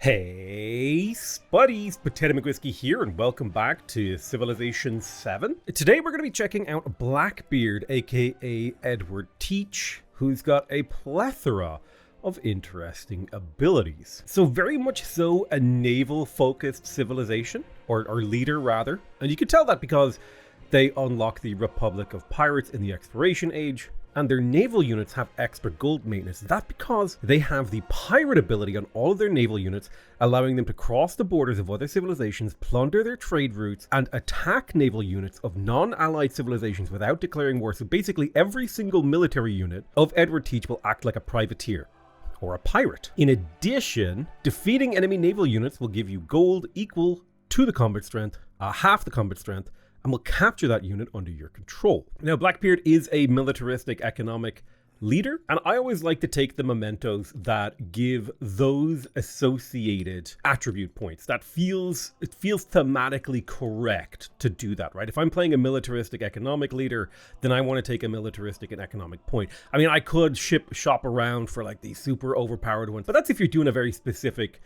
Hey, Spuddies, Potato McWhiskey here, and welcome back to Civilization 7. Today we're going to be checking out Blackbeard, aka Edward Teach, who's got a plethora of interesting abilities. So very much so a naval-focused civilization, or leader rather, and you can tell that because they unlock the Republic of Pirates in the Exploration Age, and their naval units have extra gold maintenance. That's because they have the pirate ability on all of their naval units, allowing them to cross the borders of other civilizations, plunder their trade routes, and attack naval units of non-allied civilizations without declaring war. So basically every single military unit of Edward Teach will act like a privateer or a pirate. In addition, defeating enemy naval units will give you gold equal to the combat strength, half the combat strength, and will capture that unit under your control. Now, Blackbeard is a militaristic economic leader, and I always like to take the mementos that give those associated attribute points. It feels thematically correct to do that, right? If I'm playing a militaristic economic leader, then I want to take a militaristic and economic point. I mean, I could shop around for like these super overpowered ones, but that's if you're doing a very specific,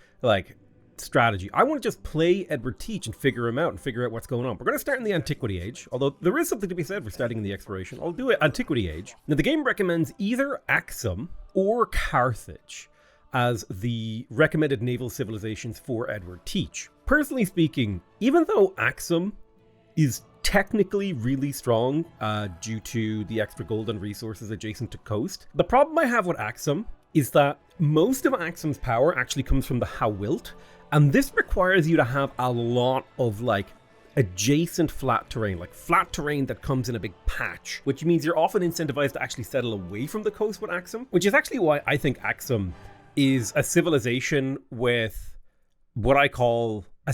strategy. I want to just play Edward Teach and figure him out and figure out what's going on. We're going to start in the Antiquity Age, although there is something to be said for starting in the Exploration. I'll do it Antiquity Age. Now, the game recommends either Axum or Carthage as the recommended naval civilizations for Edward Teach. Personally speaking, even though Axum is technically really strong due to the extra gold and resources adjacent to coast, the problem I have with Axum is that most of Axum's power actually comes from the Hawilt, and this requires you to have a lot of adjacent flat terrain, like flat terrain that comes in a big patch, which means you're often incentivized to actually settle away from the coast with Axum, which is actually why I think Axum is a civilization with what I call, I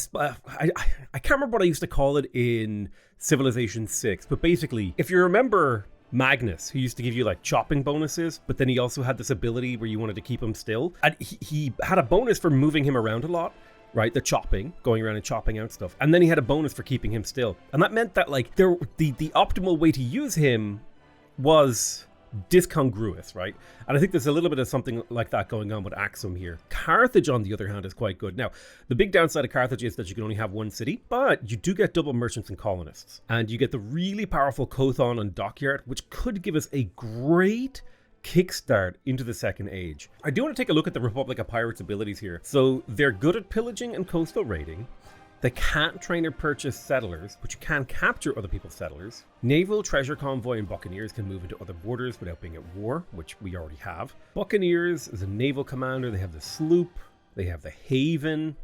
can't remember what I used to call it in Civilization 6, but basically, if you remember Magnus, who used to give you chopping bonuses, but then he also had this ability where you wanted to keep him still. And he had a bonus for moving him around a lot, right? The chopping, going around and chopping out stuff. And then he had a bonus for keeping him still. And that meant that the optimal way to use him was discongruous, right? And I think there's a little bit of something like that going on with Axum here. Carthage, on the other hand, is quite good. Now, the big downside of Carthage is that you can only have one city, but you do get double merchants and colonists. And you get the really powerful Kothon and Dockyard, which could give us a great kickstart into the Second Age. I do want to take a look at the Republic of Pirates abilities here. So they're good at pillaging and coastal raiding. They can't train or purchase settlers, but you can capture other people's settlers. Naval, treasure convoy, and buccaneers can move into other borders without being at war, which we already have. Buccaneers is a naval commander. They have the sloop. They have the Haven,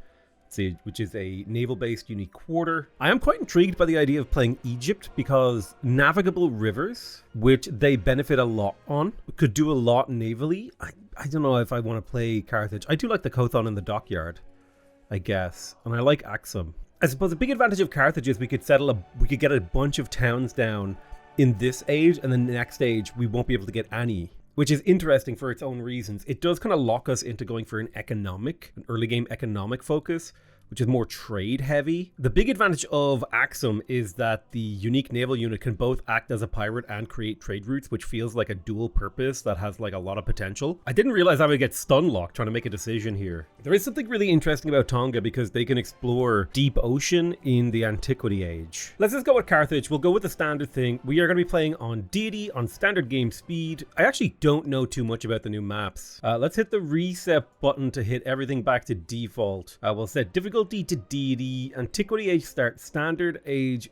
which is a naval-based unique quarter. I am quite intrigued by the idea of playing Egypt because navigable rivers, which they benefit a lot on, could do a lot navally. I don't know if I want to play Carthage. I do like the Kothon and the Dockyard, I guess, and I like Axum. I suppose a big advantage of Carthage is we could get a bunch of towns down in this age, and then the next age we won't be able to get any, which is interesting for its own reasons. It does kind of lock us into going for an early game economic focus, which is more trade heavy. The big advantage of Axum is that the unique naval unit can both act as a pirate and create trade routes, which feels like a dual purpose that has a lot of potential. I didn't realize I would get stun locked trying to make a decision here. There is something really interesting about Tonga because they can explore deep ocean in the Antiquity Age. Let's just go with Carthage. We'll go with the standard thing. We are going to be playing on deity, on standard game speed. I actually don't know too much about the new maps. Let's hit the reset button to hit everything back to default. We'll set difficulty to deity, Antiquity Age start, standard age,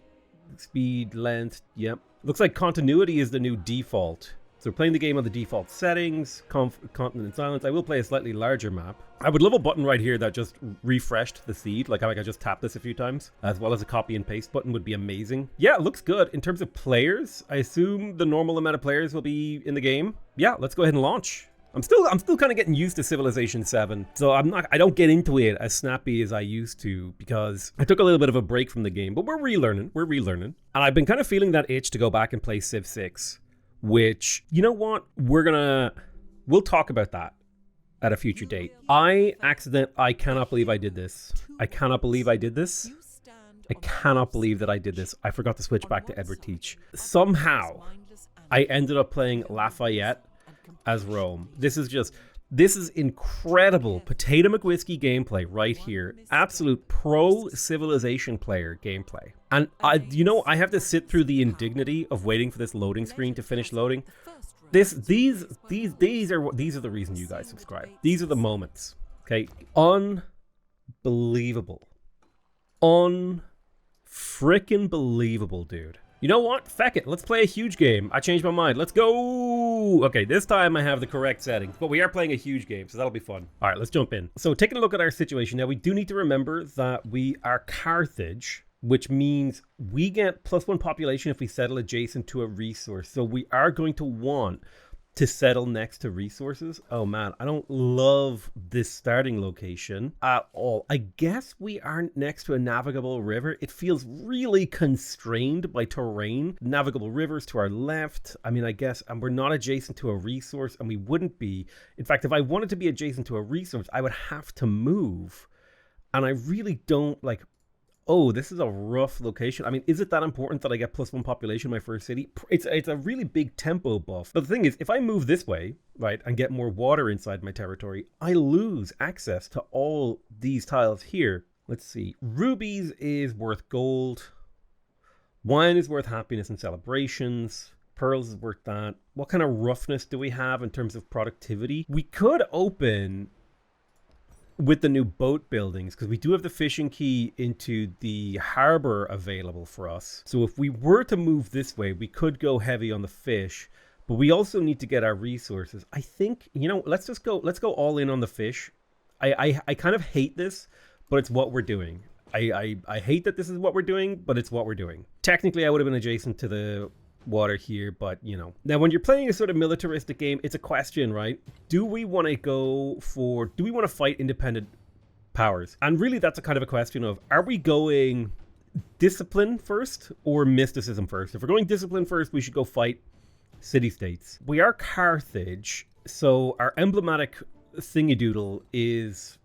speed, length, yep. Looks like continuity is the new default. So we're playing the game on the default settings, continent silence. I will play a slightly larger map. I would love a button right here that just refreshed the seed, like how I just tapped this a few times, as well as a copy and paste button would be amazing. Yeah, it looks good. In terms of players, I assume the normal amount of players will be in the game. Yeah, let's go ahead and launch. I'm still kind of getting used to Civilization 7, so I don't get into it as snappy as I used to because I took a little bit of a break from the game, but we're relearning. And I've been kind of feeling that itch to go back and play Civ 6, which, you know what, we'll talk about that at a future date. I cannot believe I did this. I cannot believe that I did this. I forgot to switch back to Edward Teach. Somehow, I ended up playing Lafayette as Rome. This is just This is incredible Potato McWhiskey gameplay right here. Absolute pro civilization player gameplay. And I have to sit through the indignity of waiting for this loading screen to finish loading. These are the reason you guys subscribe. These are the moments. Okay, unbelievable, unfrickin' believable, dude. You know what? Feck it. Let's play a huge game. I changed my mind. Let's go. Okay, this time I have the correct settings, but we are playing a huge game, so that'll be fun. All right, let's jump in. So taking a look at our situation now, we do need to remember that we are Carthage, which means we get +1 population if we settle adjacent to a resource. So we are going to want to settle next to resources. Oh man, I don't love this starting location at all. I guess we aren't next to a navigable river. It feels really constrained by terrain. Navigable rivers to our left. I mean, I guess, and we're not adjacent to a resource, and we wouldn't be. In fact, if I wanted to be adjacent to a resource, I would have to move. And I really don't like... Oh, this is a rough location. I mean, is it that important that I get +1 population in my first city? It's a really big tempo buff. But the thing is, if I move this way, right, and get more water inside my territory, I lose access to all these tiles here. Let's see. Rubies is worth gold. Wine is worth happiness and celebrations. Pearls is worth that. What kind of roughness do we have in terms of productivity? We could open with the new boat buildings, because we do have the fishing key into the harbor available for us. So if we were to move this way, we could go heavy on the fish, but we also need to get our resources. I think, you know, let's go all in on the fish. I kind of hate this, but it's what we're doing. I hate that this is what we're doing, but it's what we're doing. Technically, I would have been adjacent to the water here, but you know. Now, when you're playing a sort of militaristic game, it's a question, right? Do we want to fight independent powers? And really, that's a kind of a question of, are we going discipline first or mysticism first? If we're going discipline first, we should go fight city-states. We are Carthage, so our emblematic thingy-doodle is...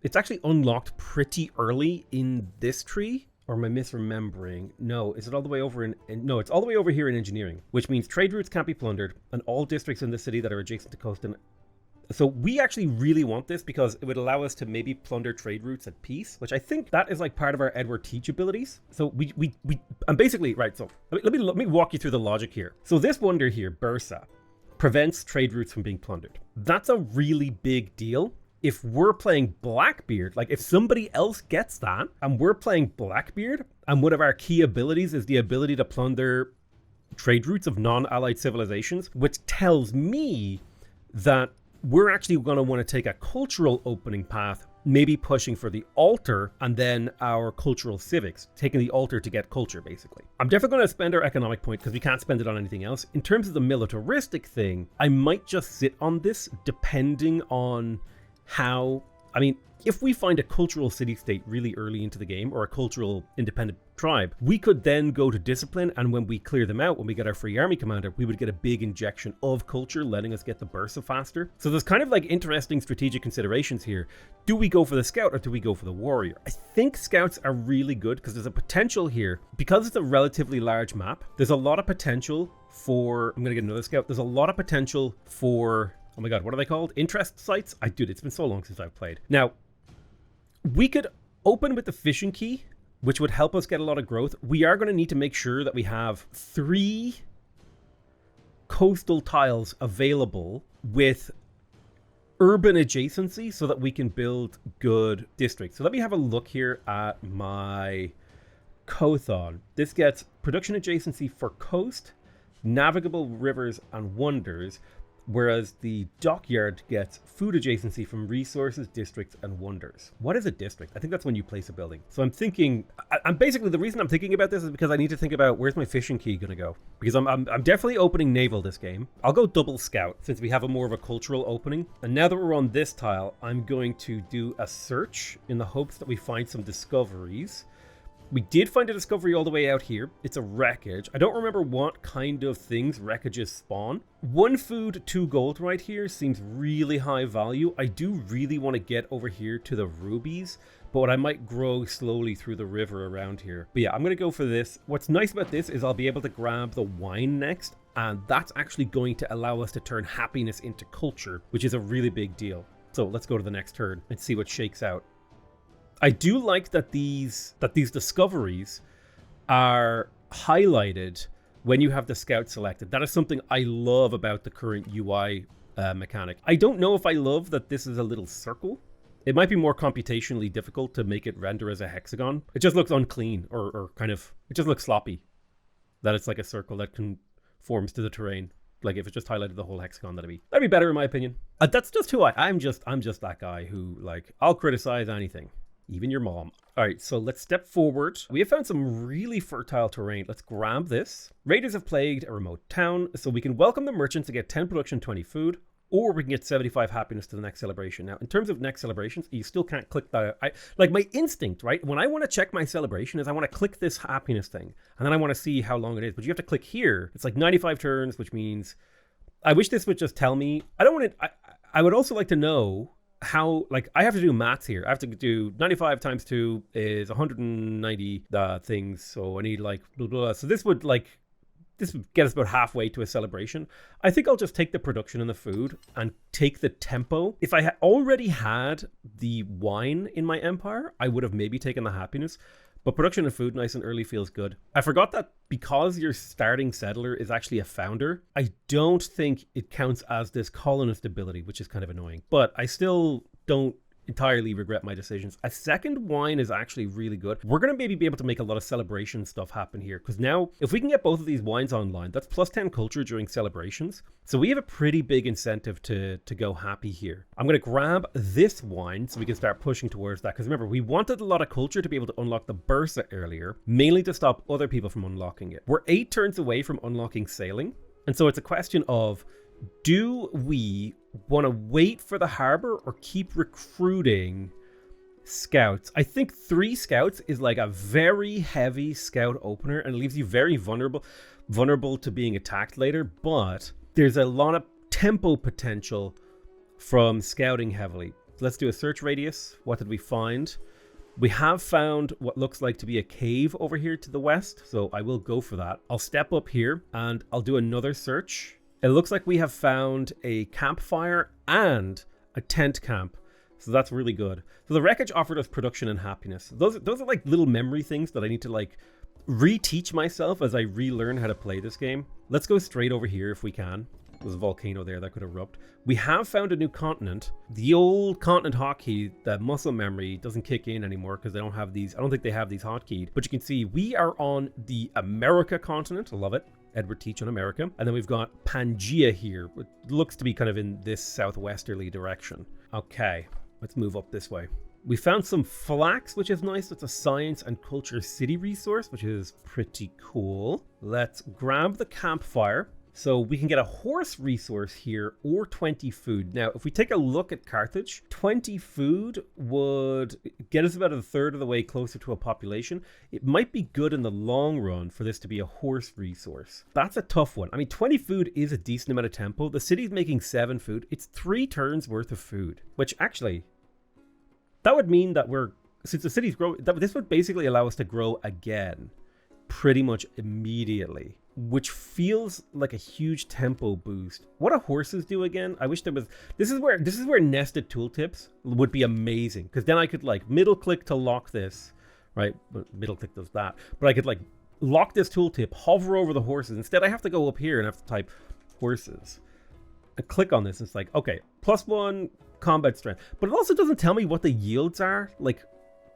It's actually unlocked pretty early in this tree. Or am I misremembering? No, is it all the way over in... No, it's all the way over here in engineering, which means trade routes can't be plundered, and all districts in the city that are adjacent to coast. And so we actually really want this because it would allow us to maybe plunder trade routes at peace, which I think that is like part of our Edward Teach abilities. So and basically, right, so let me walk you through the logic here. So this wonder here, Bursa, prevents trade routes from being plundered. That's a really big deal. If we're playing Blackbeard, like if somebody else gets that and we're playing Blackbeard and one of our key abilities is the ability to plunder trade routes of non-allied civilizations, which tells me that we're actually going to want to take a cultural opening path, maybe pushing for the altar and then our cultural civics, taking the altar to get culture, basically. I'm definitely going to spend our economic point because we can't spend it on anything else. In terms of the militaristic thing, I might just sit on this depending on how, I mean, if we find a cultural city-state really early into the game or a cultural independent tribe, we could then go to discipline, and when we clear them out, when we get our free army commander, we would get a big injection of culture, letting us get the Bursa faster. So there's kind of like interesting strategic considerations here. Do we go for the scout or do we go for the warrior? I think scouts are really good because there's a potential here, because it's a relatively large map, there's a lot of potential for, I'm going to get another scout, there's a lot of potential for, oh my god, what are they called? Interest sites? Dude, it's been so long since I've played. Now, we could open with the fishing key, which would help us get a lot of growth. We are going to need to make sure that we have 3 coastal tiles available with urban adjacency so that we can build good districts. So let me have a look here at my Cothon. This gets production adjacency for coast, navigable rivers, and wonders, whereas the dockyard gets food adjacency from resources, districts, and wonders. What is a district? I think that's when you place a building. So I'm thinking, I'm basically, the reason I'm thinking about this is because I need to think about where's my fishing key going to go. Because I'm definitely opening naval this game. I'll go double scout since we have a more of a cultural opening. And now that we're on this tile, I'm going to do a search in the hopes that we find some discoveries. We did find a discovery all the way out here. It's a wreckage. I don't remember what kind of things wreckages spawn. 1 food, 2 gold right here seems really high value. I do really want to get over here to the rubies, but I might grow slowly through the river around here. But yeah, I'm going to go for this. What's nice about this is I'll be able to grab the wine next And that's actually going to allow us to turn happiness into culture, which is a really big deal. So let's go to the next turn and see what shakes out. I do like that these discoveries are highlighted when you have the scout selected. That is something I love about the current UI mechanic. I don't know if I love that this is a little circle. It might be more computationally difficult to make it render as a hexagon. It just looks unclean or kind of, it just looks sloppy. That it's like a circle that conforms to the terrain. Like if it just highlighted the whole hexagon, that'd be better in my opinion. That's just who I'm just that guy who, like, I'll criticize anything. Even your mom. All right, so let's step forward. We have found some really fertile terrain. Let's grab this. Raiders have plagued a remote town, so we can welcome the merchants to get 10 production, 20 food, or we can get 75 happiness to the next celebration. Now, in terms of next celebrations, you still can't click that. Like my instinct, right? When I want to check my celebration is I want to click this happiness thing, and then I want to see how long it is. But you have to click here. It's like 95 turns, which means I wish this would just tell me. I don't want to. I would also like to know how, like, I have to do maths here. I have to do 95 times 2 is 190 things. So I need like blah, blah. So this would get us about halfway to a celebration. I think I'll just take the production and the food and take the tempo. If I already had the wine in my empire, I would have maybe taken the happiness. But production and food nice and early feels good. I forgot that because your starting settler is actually a founder, I don't think it counts as this colonist ability, which is kind of annoying. But I still don't entirely regret my decisions. A second wine is actually really good. We're going to maybe be able to make a lot of celebration stuff happen here, because now if we can get both of these wines online, that's plus 10 culture during celebrations. So we have a pretty big incentive to go happy here. I'm going to grab this wine so we can start pushing towards that, because remember, we wanted a lot of culture to be able to unlock the Bursa earlier, mainly to stop other people from unlocking it. We're 8 turns away from unlocking sailing, and so it's a question of, do we want to wait for the harbor or keep recruiting scouts? I think 3 scouts is like a very heavy scout opener and leaves you very vulnerable to being attacked later, but there's a lot of tempo potential from scouting heavily. Let's do a search radius. What did we find? We have found what looks like to be a cave over here to the west, so I will go for that. I'll step up here and I'll do another search. It looks like we have found a campfire and a tent camp. So that's really good. So the wreckage offered us production and happiness. Those are like little memory things that I need to like reteach myself as I relearn how to play this game. Let's go straight over here if we can. There's a volcano there that could erupt. We have found a new continent. The old continent hotkey, the muscle memory, doesn't kick in anymore because they don't have these. I don't think they have these hotkeyed. But you can see we are on the America continent. I love it. Edward Teach on America. And then we've got Pangea here, which looks to be kind of in this southwesterly direction. Okay, let's move up this way. We found some flax, which is nice. It's a science and culture city resource, which is pretty cool. Let's grab the campfire. So we can get a horse resource here or 20 food. Now, if we take a look at Carthage, 20 food would get us about a third of the way closer to a population. It might be good in the long run for this to be a horse resource. That's a tough one. I mean, 20 food is a decent amount of tempo. The city's making 7 food. It's 3 turns worth of food, which actually, that would mean that since the city's growing, this would basically allow us to grow again pretty much immediately, which feels like a huge tempo boost. What do horses do again? I wish there was, this is where nested tooltips would be amazing, because then I could like middle click to lock this, right? Middle click does that, but I could like lock this tooltip, hover over the horses. Instead I have to go up here and have to type horses and click on this. It's like, okay, +1 combat strength, but it also doesn't tell me what the yields are. Like,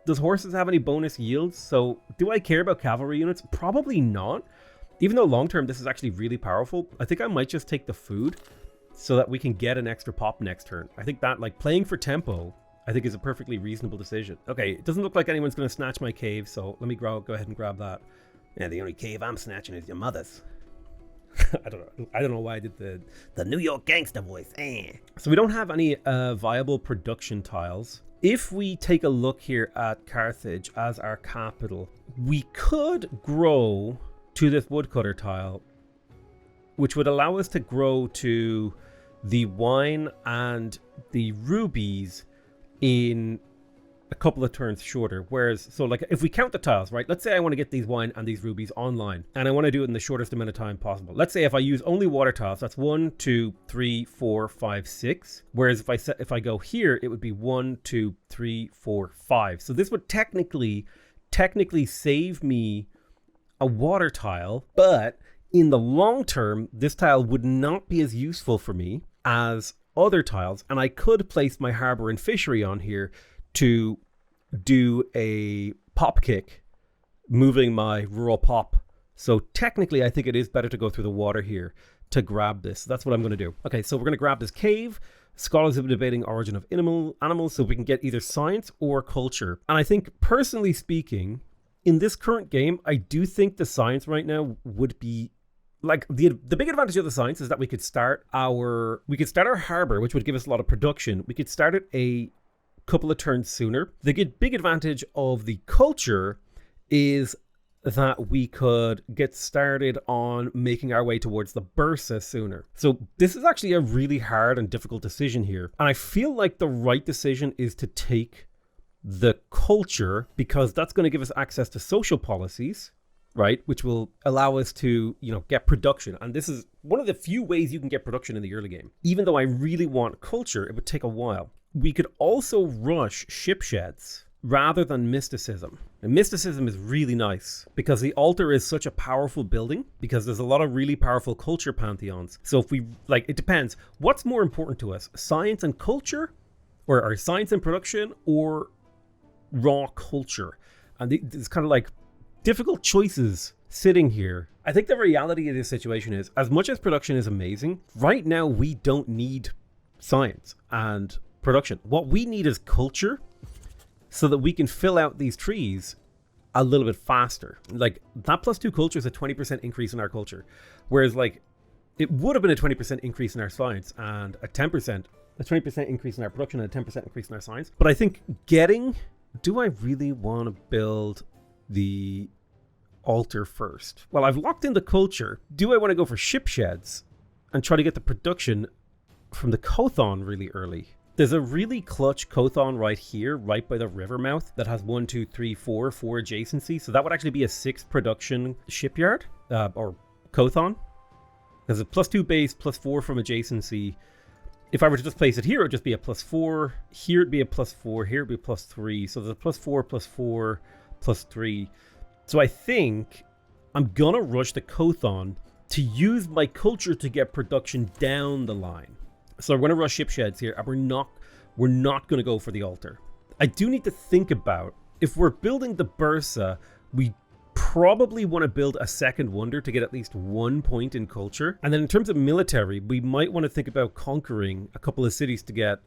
does horses have any bonus yields? So do I care about cavalry units? Probably not. Even though long term this is actually really powerful, I think I might just take the food so that we can get an extra pop next turn. I think that, like, playing for tempo, I think is a perfectly reasonable decision. Okay, it doesn't look like anyone's going to snatch my cave, so let me go ahead and grab that. Yeah, the only cave I'm snatching is your mother's. I don't know why I did the New York gangster voice. So we don't have any viable production tiles. If we take a look here at Carthage as our capital, we could grow to this woodcutter tile, which would allow us to grow to the wine and the rubies in a couple of turns shorter. Whereas, so like if we count the tiles, right? Let's say I want to get these wine and these rubies online, and I want to do it in the shortest amount of time possible. Let's say if I use only water tiles, that's 1, 2, 3, 4, 5, 6. Whereas if I go here, it would be 1, 2, 3, 4, 5. So this would technically save me a water tile, but in the long term, this tile would not be as useful for me as other tiles, and I could place my harbor and fishery on here to do a pop kick, moving my rural pop. So technically, I think it is better to go through the water here to grab this. That's what I'm going to do. Okay, so we're going to grab this cave. Scholars have been debating origin of animals, so we can get either science or culture. And I think, personally speaking, in this current game, I do think the science right now would be like the big advantage of the science is that we could start our harbor, which would give us a lot of production. We could start it a couple of turns sooner. The big advantage of the culture is that we could get started on making our way towards the Bursa sooner. So this is actually a really hard and difficult decision here. And I feel like the right decision is to take the culture, because that's going to give us access to social policies, right? Which will allow us to, get production. And this is one of the few ways you can get production in the early game. Even though I really want culture, it would take a while. We could also rush ship sheds rather than mysticism. And mysticism is really nice because the altar is such a powerful building, because there's a lot of really powerful culture pantheons. So if we, it depends. What's more important to us? Science and culture? Or science and production? Or raw culture? And it's kind of like difficult choices sitting here. I think the reality of this situation is, as much as production is amazing, right now we don't need science and production. What we need is culture, so that we can fill out these trees a little bit faster. Like that +2 culture is a 20% increase in our culture, whereas it would have been a 20% increase in our science and a 20% increase in our production and a 10% increase in our science. But I think do I really want to build the altar first? Well, I've locked in the culture. Do I want to go for ship sheds and try to get the production from the Kothon really early? There's a really clutch Kothon right here, right by the river mouth, that has 1, 2, 3, 4 adjacency. So that would actually be a 6 production shipyard, or Kothon. There's a +2 base, +4 from adjacency. If I were to just place it here, it would just be a +4. Here it'd be a +4. Here it'd be a +3. So there's a +4, +4, +3. So I think I'm gonna rush the Kothon to use my culture to get production down the line. So we're gonna rush ship sheds here, and we're not gonna go for the altar. I do need to think about, if we're building the Bursa, we probably want to build a second wonder to get at least 1 point in culture. And then in terms of military, we might want to think about conquering a couple of cities to get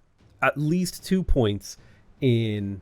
at least 2 points in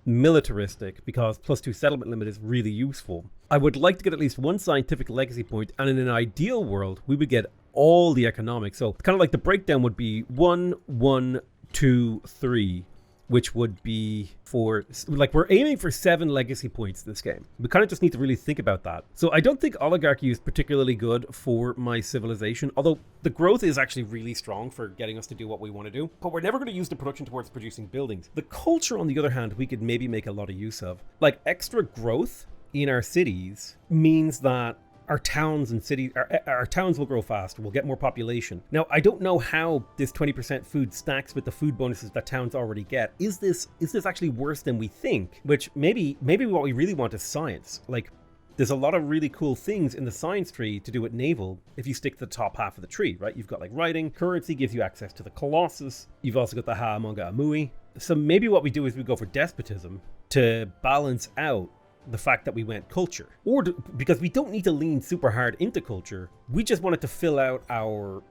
militaristic, because +2 settlement limit is really useful. I would like to get at least 1 scientific legacy point, and in an ideal world, we would get all the economics. So kind of like the breakdown would be 1, 1, 2, 3, which would be for, we're aiming for 7 legacy points this game. We kind of just need to really think about that. So I don't think oligarchy is particularly good for my civilization, although the growth is actually really strong for getting us to do what we want to do. But we're never going to use the production towards producing buildings. The culture, on the other hand, we could maybe make a lot of use of. Like extra growth in our cities means that our towns and cities, our towns will grow faster. We'll get more population. Now, I don't know how this 20% food stacks with the food bonuses that towns already get. Is this actually worse than we think? Which maybe what we really want is science. Like, there's a lot of really cool things in the science tree to do at Naval if you stick to the top half of the tree, right? You've got like writing, currency gives you access to the Colossus. You've also got the Ha'amonga Amui. So maybe what we do is we go for despotism to balance out the fact that we went culture, or because we don't need to lean super hard into culture. We just wanted to fill out our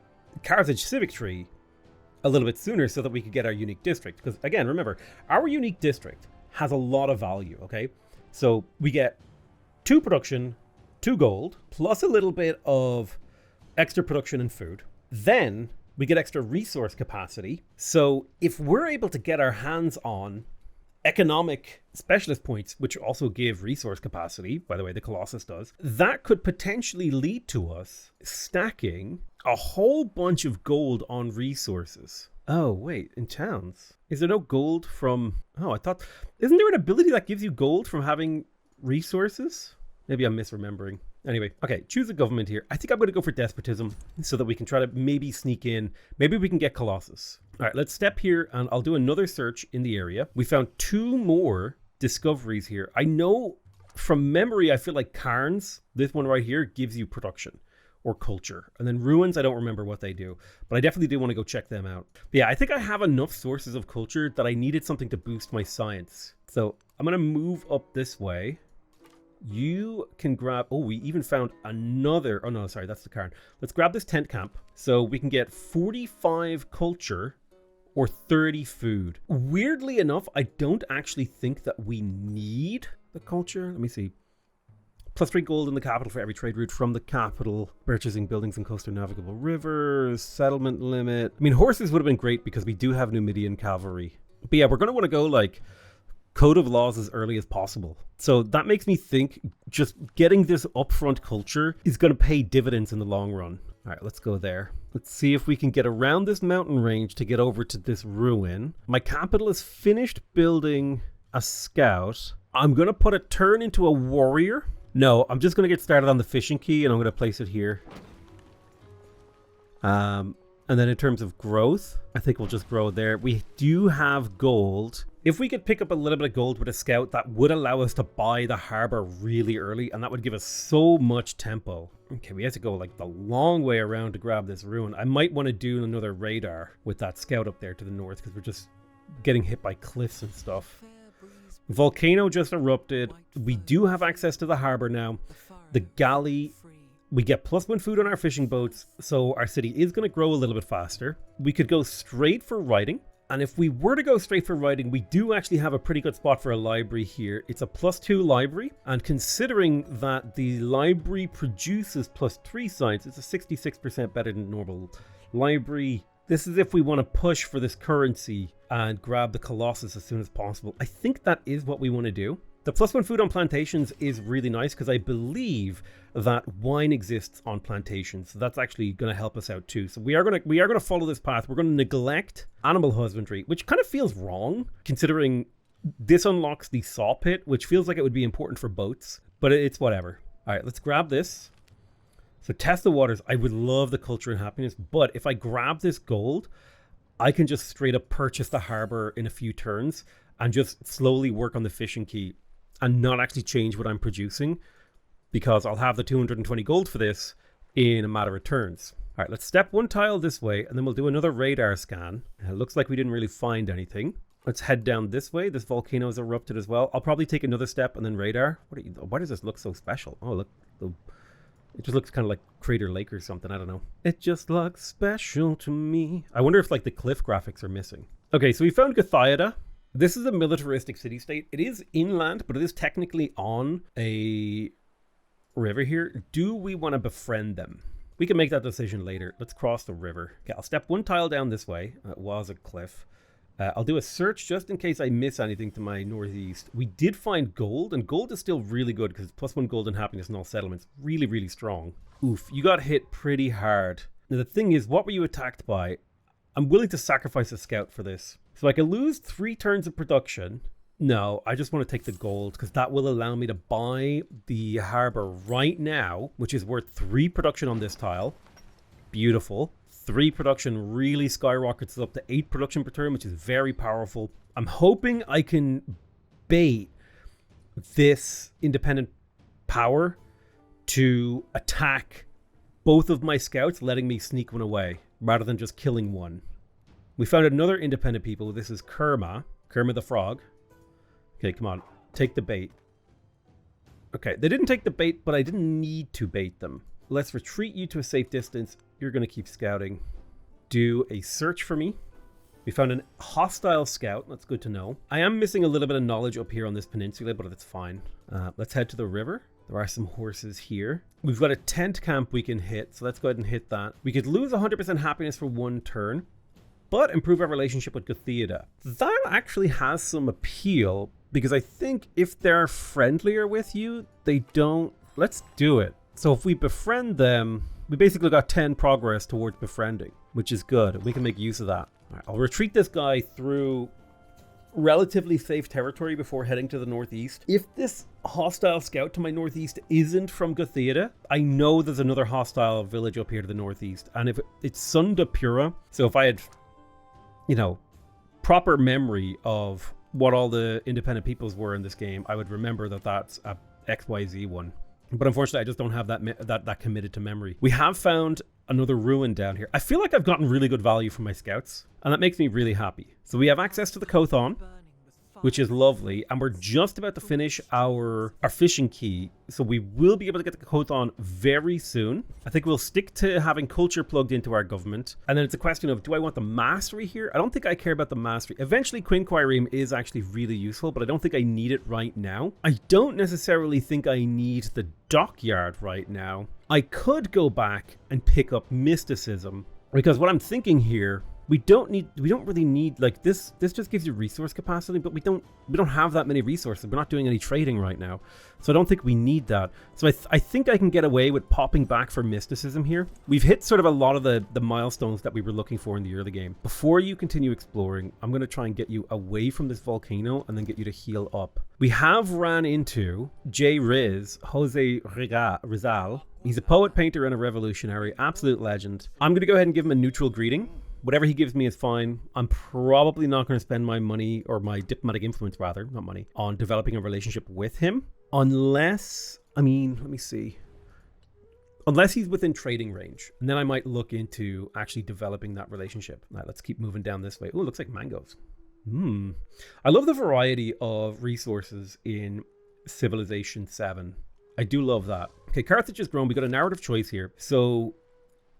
Carthage civic tree a little bit sooner so that we could get our unique district. Because again, remember, our unique district has a lot of value, okay? So we get 2 production, 2 gold, plus a little bit of extra production and food. Then we get extra resource capacity. So if we're able to get our hands on economic specialist points, which also give resource capacity, by the way, the Colossus does, that could potentially lead to us stacking a whole bunch of gold on resources. Oh, wait, in towns. Is there no gold from... Oh, I thought... Isn't there an ability that gives you gold from having resources? Maybe I'm misremembering. Anyway, okay, choose a government here. I think I'm going to go for despotism so that we can try to maybe sneak in. Maybe we can get Colossus. All right, let's step here and I'll do another search in the area. We found 2 more discoveries here. I know from memory, I feel like Cairns, this one right here, gives you production or culture. And then ruins, I don't remember what they do, but I definitely do want to go check them out. But yeah, I think I have enough sources of culture that I needed something to boost my science. So I'm going to move up this way. You can grab... Oh, we even found another... Oh, no, sorry, that's the Cairn. Let's grab this tent camp so we can get 45 culture or 30 food. Weirdly enough, I don't actually think that we need the culture. Let me see. +3 gold in the capital for every trade route from the capital. Purchasing buildings and coastal navigable rivers. Settlement limit. I mean, horses would have been great because we do have Numidian cavalry. But yeah, we're going to want to go like... Code of laws as early as possible. So that makes me think just getting this upfront culture is going to pay dividends in the long run. All right, let's go there. Let's see if we can get around this mountain range to get over to this ruin. My capital is finished building a scout. I'm going to put a turn into a warrior. No, I'm just going to get started on the fishing key and I'm going to place it here. And then in terms of growth, I think we'll just grow there. We do have gold. If we could pick up a little bit of gold with a scout, that would allow us to buy the harbor really early, and that would give us so much tempo. Okay, we have to go like the long way around to grab this ruin. I might want to do another radar with that scout up there to the north, because we're just getting hit by cliffs and stuff. Volcano just erupted. We do have access to the harbor now. The galley... We get +1 food on our fishing boats, so our city is going to grow a little bit faster. We could go straight for writing. And if we were to go straight for writing, we do actually have a pretty good spot for a library here. It's a +2 library. And considering that the library produces +3 science, it's a 66% better than normal library. This is if we want to push for this currency and grab the Colossus as soon as possible. I think that is what we want to do. The +1 food on plantations is really nice because I believe that wine exists on plantations. So that's actually going to help us out too. So we are going to follow this path. We're going to neglect animal husbandry, which kind of feels wrong considering this unlocks the saw pit, which feels like it would be important for boats, but it's whatever. All right, let's grab this. So test the waters. I would love the culture and happiness, but if I grab this gold, I can just straight up purchase the harbor in a few turns and just slowly work on the fishing key and not actually change what I'm producing, because I'll have the 220 gold for this in a matter of turns. All right, let's step 1 tile this way, and then we'll do another radar scan. It looks like we didn't really find anything. Let's head down this way. This volcano has erupted as well. I'll probably take another step and then radar. Why does this look so special? Oh, look. It just looks kind of like Crater Lake or something. I don't know. It just looks special to me. I wonder if like the cliff graphics are missing. Okay, so we found Gothiada. This is a militaristic city-state. It is inland, but it is technically on a river here. Do we want to befriend them? We can make that decision later. Let's cross the river. Okay, I'll step 1 tile down this way. It was a cliff. I'll do a search just in case I miss anything to my northeast. We did find gold, and gold is still really good because it's +1 gold and happiness in all settlements. Really, really strong. Oof, you got hit pretty hard. Now the thing is, what were you attacked by? I'm willing to sacrifice a scout for this. So I can lose 3 turns of production. No, I just want to take the gold because that will allow me to buy the harbor right now, which is worth 3 production on this tile. Beautiful. 3 production really skyrockets up to 8 production per turn, which is very powerful. I'm hoping I can bait this independent power to attack both of my scouts, letting me sneak one away rather than just killing one. We found another independent people. This is Kerma the frog. Okay, come on. Take the bait. Okay, they didn't take the bait, but I didn't need to bait them. Let's retreat you to a safe distance. You're going to keep scouting. Do a search for me. We found a hostile scout. That's good to know. I am missing a little bit of knowledge up here on this peninsula, but that's fine. Let's head to the river. There are some horses here. We've got a tent camp we can hit, so let's go ahead and hit that. We could lose 100% happiness for 1 turn, but improve our relationship with Gothiada. That actually has some appeal, because I think if they're friendlier with you, they don't... Let's do it. So if we befriend them, we basically got 10 progress towards befriending, which is good. We can make use of that. All right, I'll retreat this guy through relatively safe territory before heading to the northeast. If this hostile scout to my northeast isn't from Gothita, I know there's another hostile village up here to the northeast. And if it's Sundapura, so if I had, you know, proper memory of what all the independent peoples were in this game, I would remember that that's a XYZ one. But unfortunately, I just don't have that committed to memory. We have found another ruin down here. I feel like I've gotten really good value from my scouts, and that makes me really happy. So we have access to the Kothon, which is lovely, and we're just about to finish our fishing key, so we will be able to get the Kothon very soon. I think we'll stick to having culture plugged into our government, and then it's a question of, do I want the mastery here? I don't think I care about the mastery. Eventually, Quinquireme is actually really useful, but I don't think I need it right now. I don't necessarily think I need the dockyard right now. I could go back and pick up mysticism, because what I'm thinking here, we don't really need, like, this just gives you resource capacity, but we don't have that many resources. We're not doing any trading right now, so I don't think we need that. So I think I can get away with popping back for mysticism here. We've hit sort of a lot of the milestones that we were looking for in the early game. Before you continue exploring, I'm going to try and get you away from this volcano and then get you to heal up. We have ran into Jose Rizal. He's a poet, painter, and a revolutionary. Absolute legend. I'm going to go ahead and give him a neutral greeting. Whatever he gives me is fine. I'm probably not going to spend my money, or my diplomatic influence rather, not money, on developing a relationship with him. Unless, I mean, let me see. Unless he's within trading range. And then I might look into actually developing that relationship. All right, let's keep moving down this way. Oh, it looks like mangoes. I love the variety of resources in Civilization 7. I do love that. Okay, Carthage has grown. We got a narrative choice here. So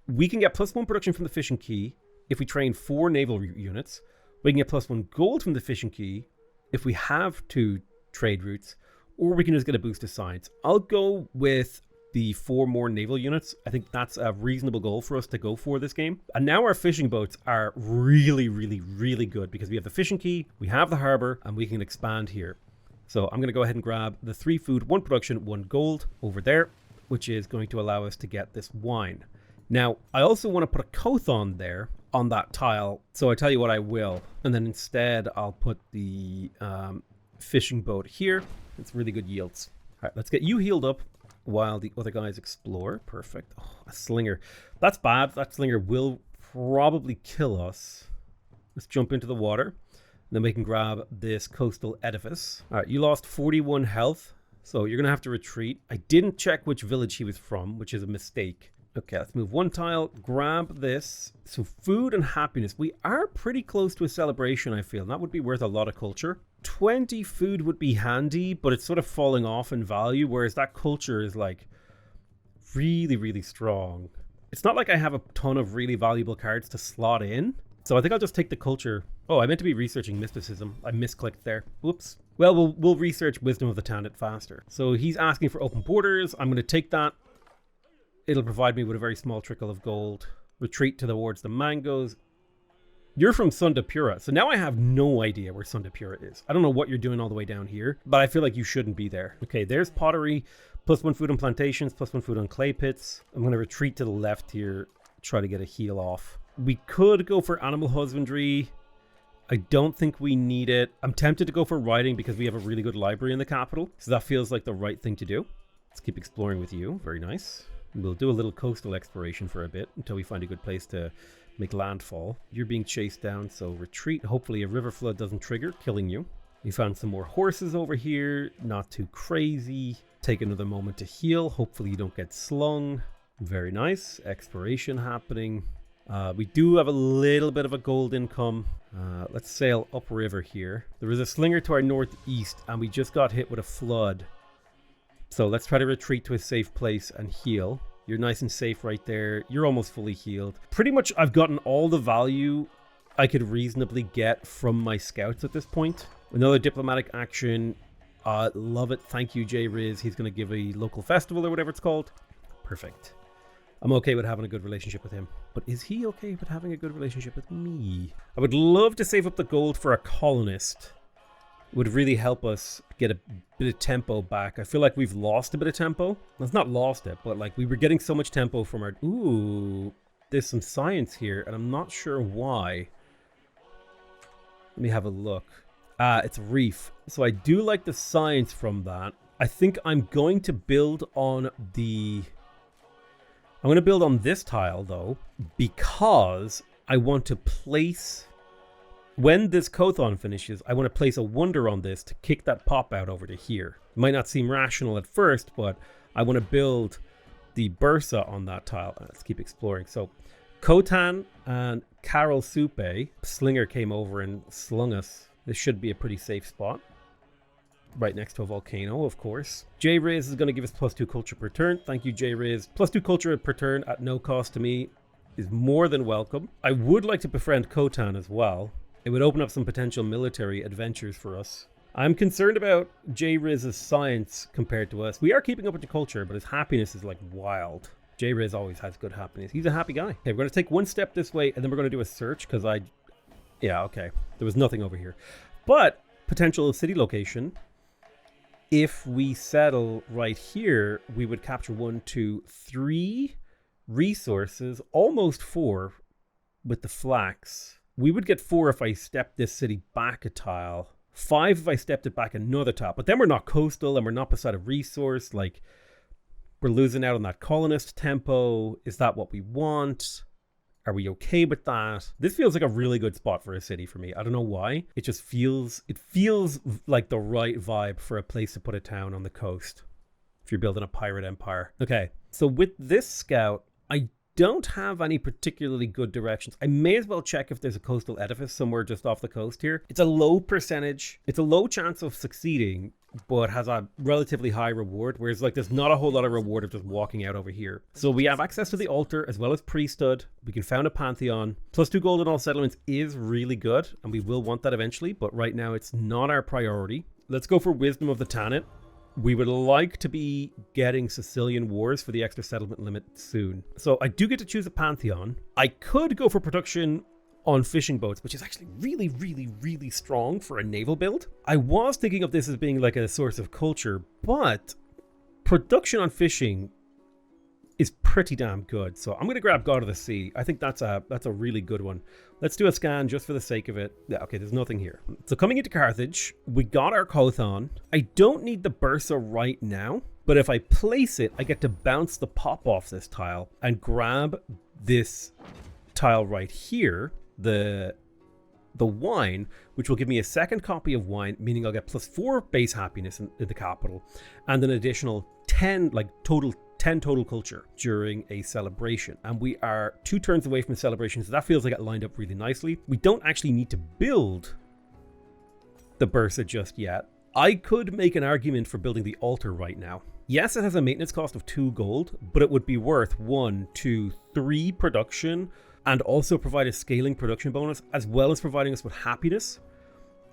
we can get +1 production from the fishing key if we train 4 naval units. We can get +1 gold from the fishing key if we have 2 trade routes, or we can just get a boost of science. I'll go with the 4 more naval units. I think that's a reasonable goal for us to go for this game. And now our fishing boats are really, really, really good because we have the fishing key, we have the harbor, and we can expand here. So I'm going to go ahead and grab the 3 food, 1 production, 1 gold over there, which is going to allow us to get this wine. Now, I also want to put a Kothon there on that tile, so I tell you what, I will. And then instead, I'll put the fishing boat here. It's really good yields. All right, let's get you healed up while the other guys explore. Perfect. Oh, a slinger. That's bad. That slinger will probably kill us. Let's jump into the water. Then we can grab this coastal edifice. All right, you lost 41 health, so you're going to have to retreat. I didn't check which village he was from, which is a mistake. Okay, let's move 1 tile, grab this. So food and happiness. We are pretty close to a celebration, I feel. That would be worth a lot of culture. 20 food would be handy, but it's sort of falling off in value, whereas that culture is like really, really strong. It's not like I have a ton of really valuable cards to slot in. So I think I'll just take the culture. Oh, I meant to be researching mysticism. I misclicked there. Whoops. Well, we'll research Wisdom of the Tanit faster. So he's asking for open borders. I'm going to take that. It'll provide me with a very small trickle of gold. Retreat towards the mangoes. You're from Sundapura, so now I have no idea where Sundapura is. I don't know what you're doing all the way down here, but I feel like you shouldn't be there. Okay, there's pottery, +1 food on plantations, +1 food on clay pits. I'm going to retreat to the left here, try to get a heal off. We could go for animal husbandry. I don't think we need it. I'm tempted to go for writing because we have a really good library in the capital, so that feels like the right thing to do. Let's keep exploring with you. Very nice. We'll do a little coastal exploration for a bit until we find a good place to make landfall. You're being chased down, so retreat. Hopefully a river flood doesn't trigger, killing you. We found some more horses over here. Not too crazy. Take another moment to heal. Hopefully you don't get slung. Very nice. Exploration happening. We do have a little bit of a gold income. Let's sail upriver here. There is a slinger to our northeast, and we just got hit with a flood. So let's try to retreat to a safe place and heal. You're nice and safe right there. You're almost fully healed. Pretty much I've gotten all the value I could reasonably get from my scouts at this point. Another diplomatic action. Love it. Thank you, J Riz. He's going to give a local festival or whatever it's called. Perfect. I'm okay with having a good relationship with him. But is he okay with having a good relationship with me? I would love to save up the gold for a colonist. It would really help us get a bit of tempo back. I feel like we've lost a bit of tempo. Let's not lost it, but like we were getting so much tempo from our... Ooh, there's some science here, and I'm not sure why. Let me have a look. It's reef. So I do like the science from that. I think I'm going to build on this tile though, because I want to place, when this Kothon finishes, I want to place a wonder on this to kick that pop out over to here. It might not seem rational at first, but I want to build the Bursa on that tile. Let's keep exploring. So Khotan and Carol Supe, Slinger came over and slung us. This should be a pretty safe spot. Right next to a volcano, of course. J-Riz is going to give us +2 culture per turn. Thank you, J-Riz. +2 culture per turn at no cost to me is more than welcome. I would like to befriend Khotan as well. It would open up some potential military adventures for us. I'm concerned about J-Riz's science compared to us. We are keeping up with the culture, but his happiness is like wild. J-Riz always has good happiness. He's a happy guy. Okay, we're going to take one step this way, and then we're going to do a search, because yeah, okay. There was nothing over here. But potential city location. If we settle right here, we would capture 1, 2, 3 resources, almost 4 with the flax. We would get 4 if I stepped this city back a tile. 5 if I stepped it back another tile. But then we're not coastal and we're not beside a resource. Like, we're losing out on that colonist tempo. Is that what we want? Are we okay with that? This feels like a really good spot for a city for me. I don't know why. It just feels like the right vibe for a place to put a town on the coast if you're building a pirate empire. Okay, so with this scout, I don't have any particularly good directions. I may as well check if there's a coastal edifice somewhere just off the coast here. It's a low percentage. It's a low chance of succeeding, but has a relatively high reward, whereas like there's not a whole lot of reward of just walking out over here. So we have access to the altar as well as priesthood. We can found a pantheon. +2 gold in all settlements is really good, and we will want that eventually, but right now it's not our priority. Let's go for Wisdom of the Tanit. We would like to be getting Sicilian Wars for the extra settlement limit soon. So I do get to choose a pantheon. I could go for production on fishing boats, which is actually really, really, really strong for a naval build. I was thinking of this as being like a source of culture, but production on fishing is pretty damn good. So I'm going to grab God of the Sea. I think that's a really good one. Let's do a scan just for the sake of it. Yeah, okay, there's nothing here. So coming into Carthage, we got our Kothon. I don't need the Bursa right now, but if I place it, I get to bounce the pop off this tile and grab this tile right here, the wine, which will give me a second copy of wine, meaning I'll get +4 base happiness in the capital, and an additional 10, like 10 total culture during a celebration. And we are 2 turns away from the celebration, so that feels like it lined up really nicely. We don't actually need to build the Bursa just yet. I could make an argument for building the altar right now. Yes, it has a maintenance cost of 2 gold, but it would be worth 1, 2, 3 production, and also provide a scaling production bonus, as well as providing us with happiness.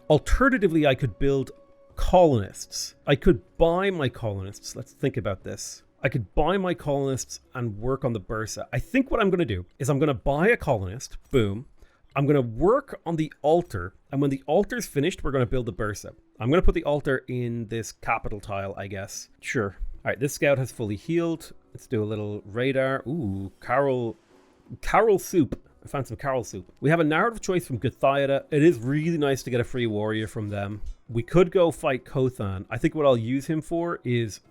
Alternatively, I could build colonists. I could buy my colonists. Let's think about this. I could buy my colonists and work on the Bursa. I think what I'm going to do is I'm going to buy a colonist. Boom. I'm going to work on the altar. And when the altar's finished, we're going to build the Bursa. I'm going to put the altar in this capital tile, I guess. Sure. All right, this scout has fully healed. Let's do a little radar. Ooh, Carol soup. I found some Carol soup. We have a narrative choice from Guthiada. It is really nice to get a free warrior from them. We could go fight Kothan. I think what I'll use him for is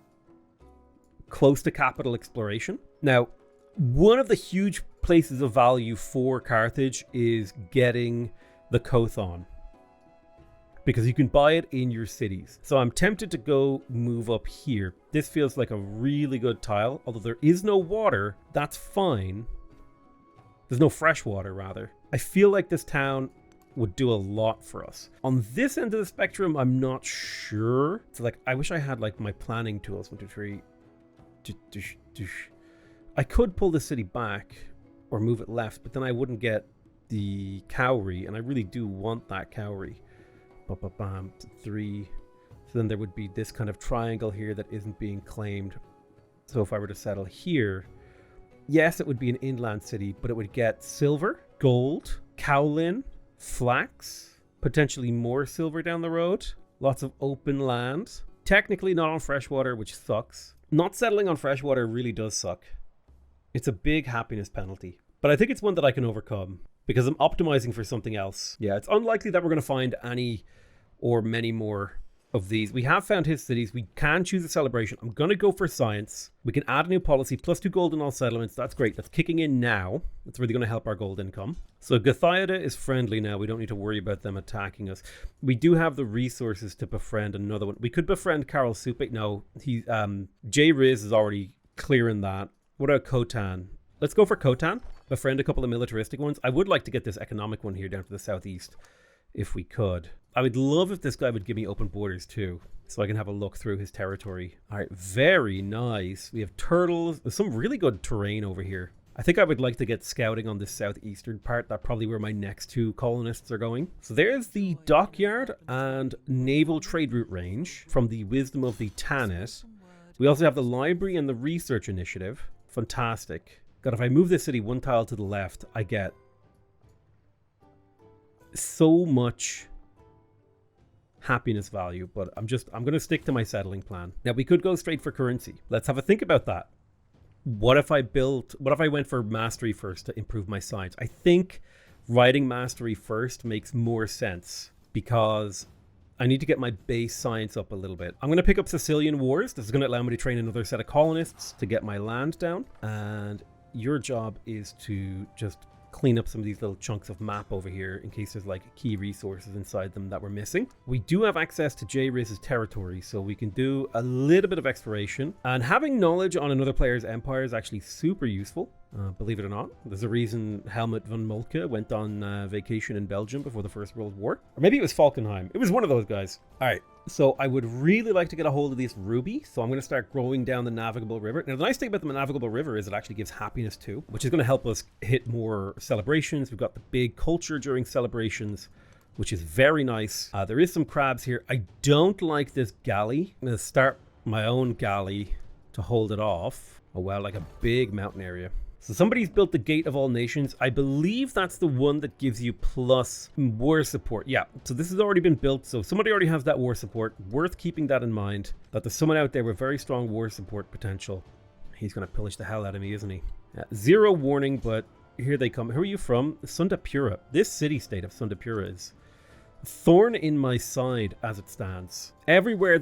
close to capital exploration. Now, one of the huge places of value for Carthage is getting the Kothon, because you can buy it in your cities. So I'm tempted to go move up here. This feels like a really good tile, although there is no water. That's fine. There's no fresh water, rather. I feel like this town would do a lot for us. On this end of the spectrum, I'm not sure. So like, I wish I had like my planning tools. 1, 2, 3. I could pull the city back or move it left, but then I wouldn't get the cowrie, and I really do want that cowrie. Bam, 3. So then there would be this kind of triangle here that isn't being claimed. So if I were to settle here, yes, it would be an inland city, but it would get silver, gold, cowlin, flax, potentially more silver down the road, lots of open land. Technically not on freshwater, which sucks. Not settling on freshwater really does suck. It's a big happiness penalty, but I think it's one that I can overcome because I'm optimizing for something else. Yeah, it's unlikely that we're going to find any or many more of these. We have found his cities. We can choose a celebration. I'm going to go for science. We can add a new policy, +2 gold in all settlements. That's great. That's kicking in now. That's really going to help our gold income. So Gothiada is friendly now. We don't need to worry about them attacking us. We do have the resources to befriend another one. We could befriend Karol Supek. No, J Riz is already clearing that. What about Khotan? Let's go for Khotan. Befriend a couple of militaristic ones. I would like to get this economic one here down to the southeast if we could. I would love if this guy would give me open borders too, so I can have a look through his territory. All right, very nice. We have turtles. There's some really good terrain over here. I think I would like to get scouting on this southeastern part. That's probably where my next 2 colonists are going. So there's the dockyard and naval trade route range from the Wisdom of the Tanit. We also have the library and the research initiative. Fantastic. God, if I move this city 1 tile to the left, I get so much happiness value, but I'm going to stick to my settling plan. Now, we could go straight for currency. Let's have a think about that. What if I went for mastery first to improve my science? I think writing mastery first makes more sense because I need to get my base science up a little bit. I'm going to pick up Sicilian Wars. This is going to allow me to train another set of colonists to get my land down. And your job is to just clean up some of these little chunks of map over here in case there's like key resources inside them that we're missing. We do have access to J-Riz's territory, so we can do a little bit of exploration, and having knowledge on another player's empire is actually super useful. Believe it or not, there's a reason Helmut von Moltke went on vacation in Belgium before the First World War. Or maybe it was Falkenheim. It was one of those guys. All right, so I would really like to get a hold of this ruby, so I'm going to start growing down the navigable river. Now, the nice thing about the navigable river is it actually gives happiness too, which is going to help us hit more celebrations. We've got the big culture during celebrations, which is very nice. There is some crabs here. I don't like this galley. I'm going to start my own galley to hold it off. Oh, wow, like a big mountain area. So somebody's built the Gate of All Nations. I believe that's the one that gives you plus war support. Yeah, so this has already been built. So somebody already has that war support. Worth keeping that in mind, that there's someone out there with very strong war support potential. He's going to pillage the hell out of me, isn't he? Zero warning, but here they come. Who are you from? Sundapura. This city-state of Sundapura is a thorn in my side as it stands. Everywhere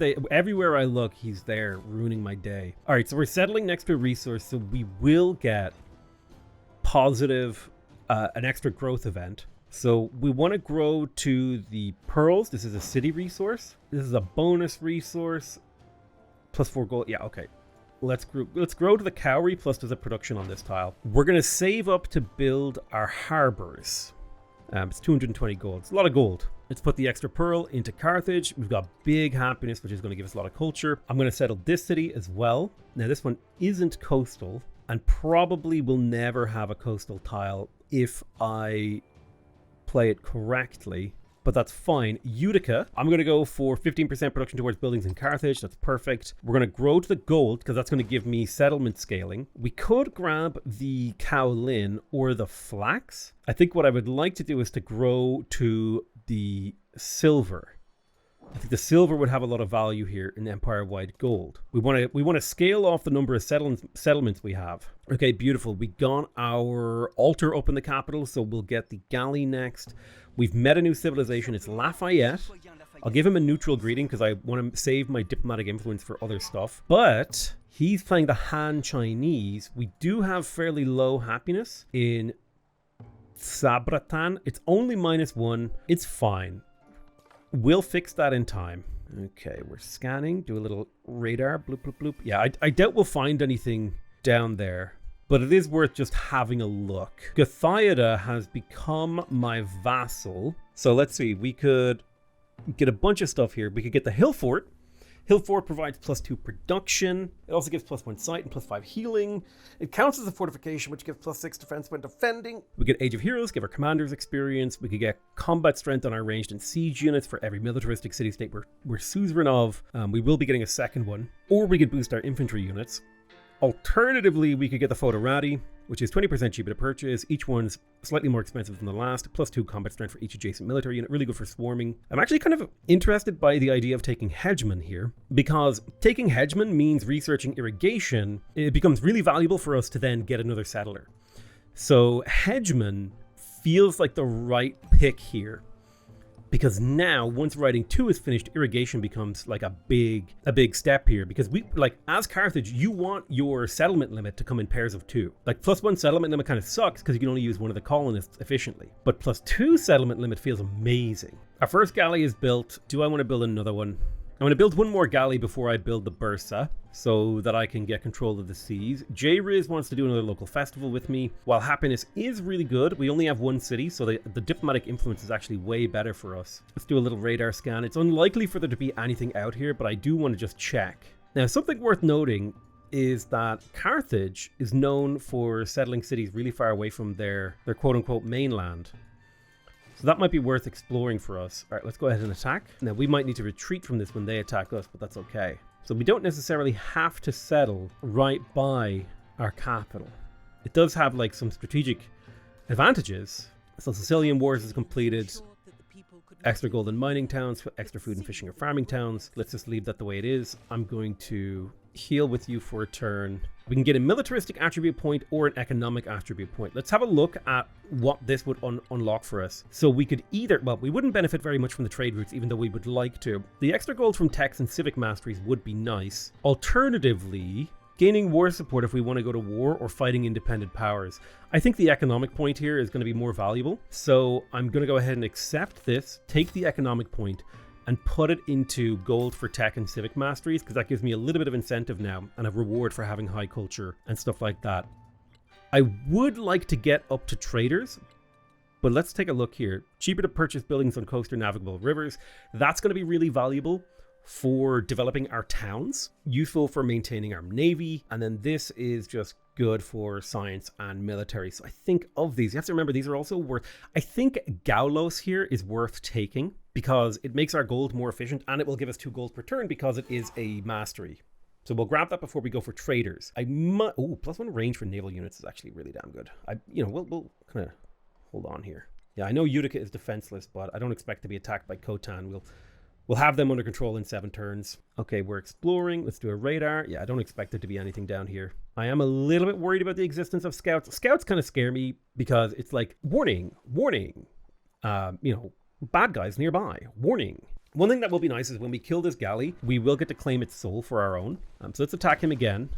I look, he's there ruining my day. All right, so we're settling next to a resource, so we will get positive, an extra growth event. So we want to grow to the pearls. This is a city resource. This is a bonus resource. +4 gold. Yeah, okay. Let's grow to the cowrie, plus there's a production on this tile. We're going to save up to build our harbors. It's 220 gold. It's a lot of gold. Let's put the extra pearl into Carthage. We've got big happiness, which is going to give us a lot of culture. I'm going to settle this city as well. Now, this one isn't coastal and probably will never have a coastal tile if I play it correctly, but that's fine. Utica, I'm going to go for 15% production towards buildings in Carthage. That's perfect. We're going to grow to the gold because that's going to give me settlement scaling. We could grab the kaolin or the flax. I think what I would like to do is to grow to the silver. I think the silver would have a lot of value here in empire-wide gold. We want to scale off the number of settlements we have. Okay, beautiful. We got our altar up in the capital, so we'll get the galley next. We've met a new civilization. It's Lafayette. I'll give him a neutral greeting because I want to save my diplomatic influence for other stuff. But he's playing the Han Chinese. We do have fairly low happiness in Sabratan. It's only -1. It's fine. We'll fix that in time. Okay, we're scanning. Do a little radar. Bloop, bloop, bloop. Yeah, I doubt we'll find anything down there, but it is worth just having a look. Gothiada has become my vassal. So let's see. We could get a bunch of stuff here. We could get the Hill Fort. Hill Fort provides +2 production. It also gives +1 sight and +5 healing. It counts as a fortification, which gives +6 defense when defending. We get Age of Heroes, give our commanders experience. We could get combat strength on our ranged and siege units for every militaristic city-state we're suzerain of. We will be getting a second one. Or we could boost our infantry units. Alternatively, we could get the Fotorati, which is 20% cheaper to purchase. Each one's slightly more expensive than the last, +2 combat strength for each adjacent military unit. Really good for swarming. I'm actually kind of interested by the idea of taking Hegemon here, because taking Hegemon means researching irrigation. It becomes really valuable for us to then get another settler. So Hegemon feels like the right pick here. Because now, once writing 2 is finished, irrigation becomes like a big step here. Because we, like, as Carthage, you want your settlement limit to come in pairs of 2. Like, +1 settlement limit kind of sucks because you can only use one of the colonists efficiently. But +2 settlement limit feels amazing. Our first galley is built. Do I want to build another one? I'm going to build one more galley before I build the Bursa, so that I can get control of the seas. J-Riz wants to do another local festival with me. While happiness is really good, we only have 1 city, so the diplomatic influence is actually way better for us. Let's do a little radar scan. It's unlikely for there to be anything out here, but I do want to just check. Now, something worth noting is that Carthage is known for settling cities really far away from their quote-unquote mainland. So that might be worth exploring for us. All right, let's go ahead and attack. Now, we might need to retreat from this when they attack us, but that's okay. So we don't necessarily have to settle right by our capital. It does have like some strategic advantages. So Sicilian Wars is completed. Extra gold and mining towns, extra food and fishing or farming towns. Let's just leave that the way it is. I'm going to heal with you for a turn. We can get a militaristic attribute point or an economic attribute point. Let's have a look at what this would unlock for us. So we could either, well, we wouldn't benefit very much from the trade routes, even though we would like to. The extra gold from techs and civic masteries would be nice. Alternatively, gaining war support if we want to go to war or fighting independent powers. I think the economic point here is going to be more valuable. So I'm going to go ahead and accept this, take the economic point, and put it into gold for tech and civic masteries, because that gives me a little bit of incentive now and a reward for having high culture and stuff like that. I would like to get up to traders, but let's take a look here. Cheaper to purchase buildings on coastal navigable rivers. That's going to be really valuable for developing our towns, useful for maintaining our navy, and then this is just good for science and military. So I think of these, you have to remember these are also worth, I think Gaulos here is worth taking because it makes our gold more efficient and it will give us 2 gold per turn because it is a mastery. So we'll grab that before we go for traders. I might, oh, +1 range for naval units is actually really damn good. We'll kind of hold on here. Yeah, I know Utica is defenseless, but I don't expect to be attacked by Khotan. We'll have them under control in 7 turns. Okay, we're exploring. Let's do a radar. Yeah, I don't expect there to be anything down here. I am a little bit worried about the existence of scouts. Scouts kind of scare me because it's like, warning, warning, bad guys nearby, warning. One thing that will be nice is when we kill this galley, we will get to claim its soul for our own. So let's attack him again.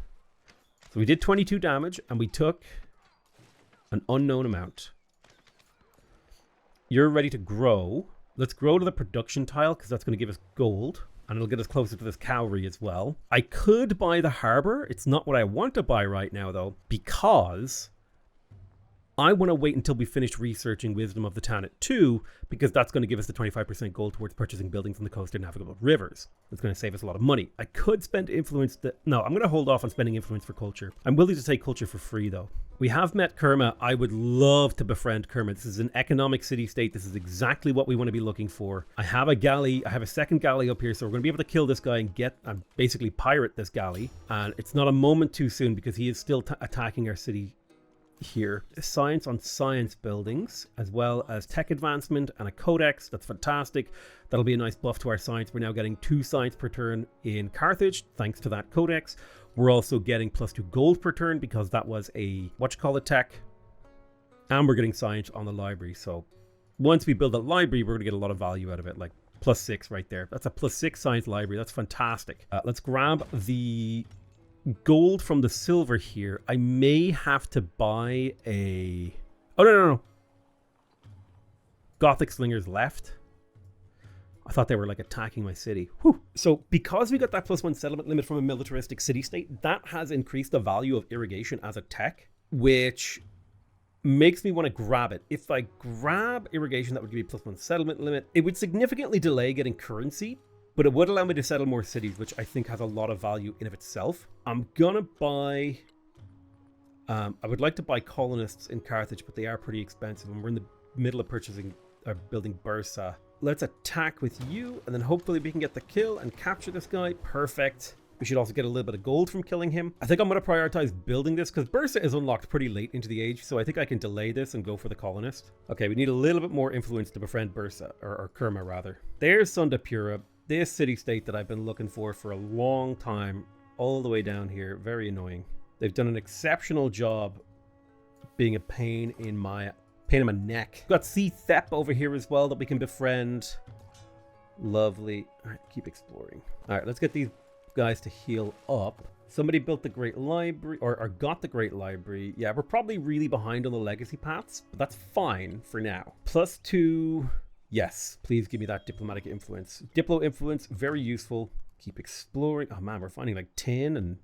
So we did 22 damage and we took an unknown amount. You're ready to grow. Let's grow to the production tile because that's going to give us gold and it'll get us closer to this Cowrie as well. I could buy the harbor. It's not what I want to buy right now though, because I want to wait until we finish researching Wisdom of the Tanit 2 because that's going to give us the 25% gold towards purchasing buildings on the coast and navigable rivers. It's going to save us a lot of money. I could spend influence. No, I'm going to hold off on spending influence for culture. I'm willing to take culture for free though. We have met Kerma. I would love to befriend Kerma. This is an economic city-state. This is exactly what we want to be looking for. I have a galley. I have a second galley up here, so we're going to be able to kill this guy and basically pirate this galley. And it's not a moment too soon because he is still attacking our city here. Science on science buildings, as well as tech advancement and a codex. That's fantastic. That'll be a nice buff to our science. We're now getting 2 science per turn in Carthage, thanks to that codex. We're also getting +2 gold per turn because that was a, tech. And we're getting science on the library. So once we build a library, we're going to get a lot of value out of it, like +6 right there. That's a +6 science library. That's fantastic. Let's grab the gold from the silver here. I may have to buy a... Oh, no. Gothic slingers left. I thought they were like attacking my city. Whew. So because we got that +1 settlement limit from a militaristic city-state, that has increased the value of irrigation as a tech, which makes me want to grab it. If I grab irrigation, that would give me +1 settlement limit. It would significantly delay getting currency, but it would allow me to settle more cities, which I think has a lot of value in of itself. I'm gonna buy... I would like to buy colonists in Carthage, but they are pretty expensive, and we're in the middle of building Bursa. Let's attack with you, and then hopefully we can get the kill and capture this guy. Perfect. We should also get a little bit of gold from killing him. I think I'm going to prioritize building this because Bursa is unlocked pretty late into the age, so I think I can delay this and go for the colonist. Okay, we need a little bit more influence to befriend Bursa, or Kerma rather. There's Sundapura, this city-state that I've been looking for a long time, all the way down here. Very annoying. They've done an exceptional job being a pain in my pain in my neck. We've got C. Thep over here as well that we can befriend. Lovely. All right, keep exploring. All right, let's get these guys to heal up. Somebody built the Great Library, or got the Great Library. Yeah, we're probably really behind on the legacy paths, but that's fine for now. +2. Yes, please give me that diplomatic influence. Diplo influence, very useful. Keep exploring. Oh man, we're finding like tin and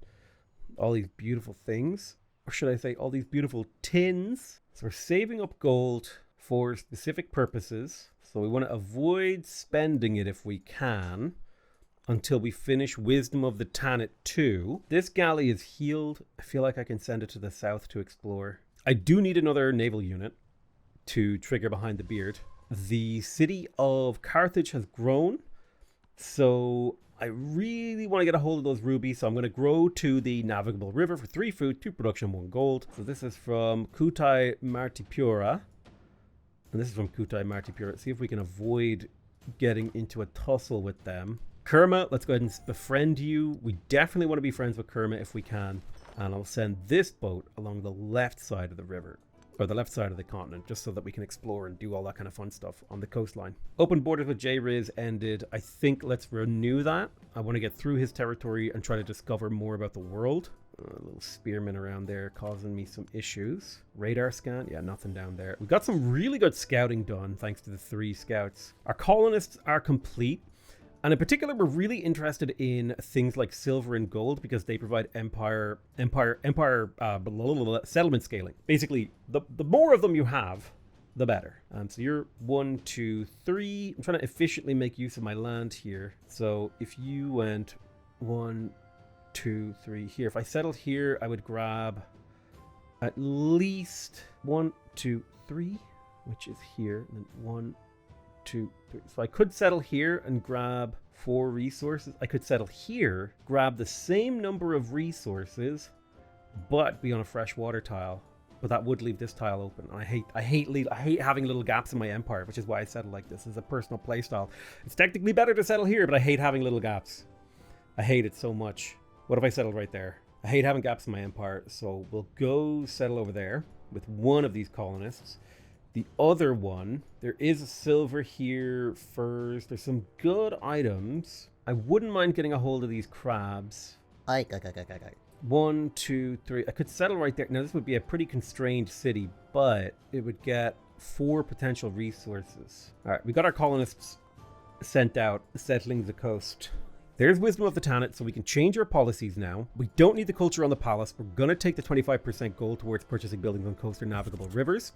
all these beautiful things. Or should I say all these beautiful tins? So we're saving up gold for specific purposes. So we want to avoid spending it if we can until we finish Wisdom of the Tanit 2. This galley is healed. I feel like I can send it to the south to explore. I do need another naval unit to trigger behind the beard. The city of Carthage has grown, so I really want to get a hold of those rubies, so I'm going to grow to the navigable river for 3 food, 2 production, 1 gold. So this is from Kutai Martipura, and this is from Kutai Martipura. See if we can avoid getting into a tussle with them. Kerma, let's go ahead and befriend you. We definitely want to be friends with Kerma if we can. And I'll send this boat along the left side of the river, or the left side of the continent, just so that we can explore and do all that kind of fun stuff on the coastline. Open borders with J-Riz ended. I think let's renew that. I want to get through his territory and try to discover more about the world. A little spearman around there causing me some issues. Radar scan, yeah, nothing down there. We got some really good scouting done thanks to the 3 scouts. Our colonists are complete. And in particular, we're really interested in things like silver and gold because they provide empire settlement scaling. Basically, the more of them you have, the better. So you're 1, 2, 3. I'm trying to efficiently make use of my land here. So if you went 1, 2, 3 here. If I settled here, I would grab at least 1, 2, 3, which is here. And then 1, 2, 3. So I could settle here and grab 4 resources. I could settle here, grab the same number of resources, but be on a freshwater tile. But that would leave this tile open. And I hate having little gaps in my empire, which is why I settle like this as a personal playstyle. It's technically better to settle here, but I hate having little gaps. I hate it so much. What if I settled right there? I hate having gaps in my empire, so we'll go settle over there with one of these colonists. The other one, there is a silver here, furs, there's some good items. I wouldn't mind getting a hold of these crabs. 1, 2, 3. I could settle right there. Now this would be a pretty constrained city, but it would get 4 potential resources. All right, we got our colonists sent out, settling the coast. There's Wisdom of the Tanit, so we can change our policies now. We don't need the culture on the palace. We're going to take the 25% gold towards purchasing buildings on coastal navigable rivers,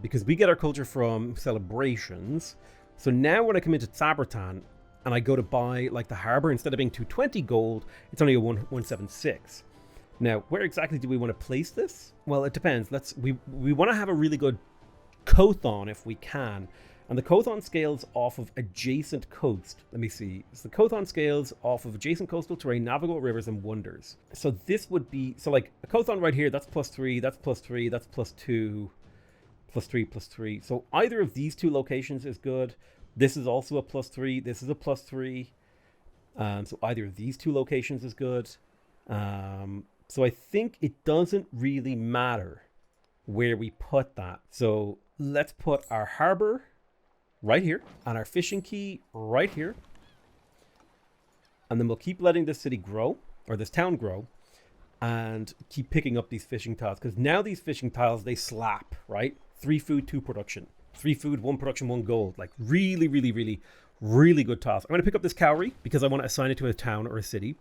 because we get our culture from celebrations. So now when I come into Sabertan and I go to buy like the harbor, instead of being 220 gold, it's only a 176. Now, where exactly do we want to place this? Well, it depends. We want to have a really good Kothon if we can. And the Kothon scales off of adjacent coast. Let me see. So the Kothon scales off of adjacent coastal terrain, navigable rivers, and wonders. So this would be, so like a Kothon right here, that's +3, that's +3, that's +2, +3, +3. So either of these 2 locations is good. This is also a +3, this is a +3. So either of these 2 locations is good. So I think it doesn't really matter where we put that. So let's put our harbor right here, and our fishing quay right here. And then we'll keep letting this city grow, or this town grow, and keep picking up these fishing tiles. Because now these fishing tiles, they slap, right? 3 food, 2 production. 3 food, 1 production, 1 gold. Like really, really, really, really good tiles. I'm going to pick up this cowrie because I want to assign it to a town or a city.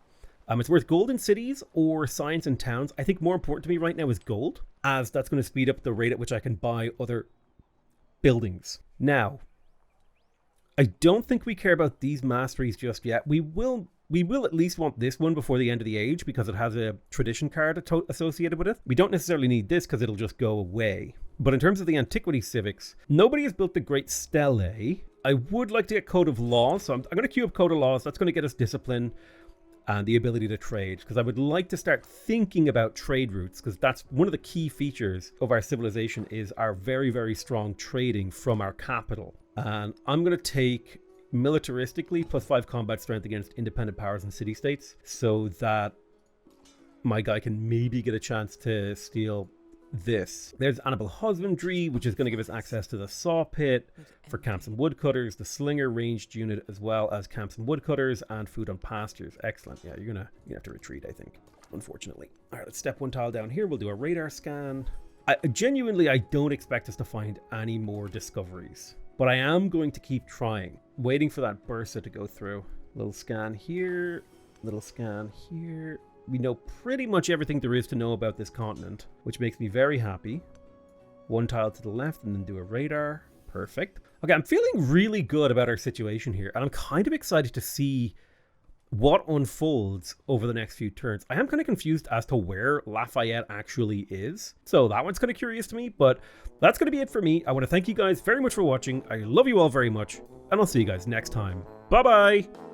It's worth gold in cities or science in towns. I think more important to me right now is gold, as that's going to speed up the rate at which I can buy other buildings. Now, I don't think we care about these masteries just yet. We will at least want this one before the end of the age because it has a tradition card associated with it. We don't necessarily need this because it'll just go away. But in terms of the antiquity civics, nobody has built the Great Stele. I would like to get Code of Laws, so I'm going to queue up Code of Laws. That's going to get us discipline and the ability to trade, because I would like to start thinking about trade routes, because that's one of the key features of our civilization is our very, very strong trading from our capital. And I'm going to take militaristically +5 combat strength against independent powers and city-states so that my guy can maybe get a chance to steal this. There's animal husbandry, which is going to give us access to the saw pit for camps and woodcutters, the slinger ranged unit, as well as camps and woodcutters, and food on pastures. Excellent. Yeah, you're gonna have to retreat, I think, unfortunately. All right, let's step one tile down here. We'll do a radar scan. I don't expect us to find any more discoveries, but I am going to keep trying, waiting for that bursa to go through. Little scan here, little scan here. We know pretty much everything there is to know about this continent, which makes me very happy. One tile to the left and then do a radar. Perfect. Okay, I'm feeling really good about our situation here, and I'm kind of excited to see what unfolds over the next few turns. I am kind of confused as to where Lafayette actually is, so that one's kind of curious to me, but that's going to be it for me. I want to thank you guys very much for watching. I love you all very much, and I'll see you guys next time. Bye-bye!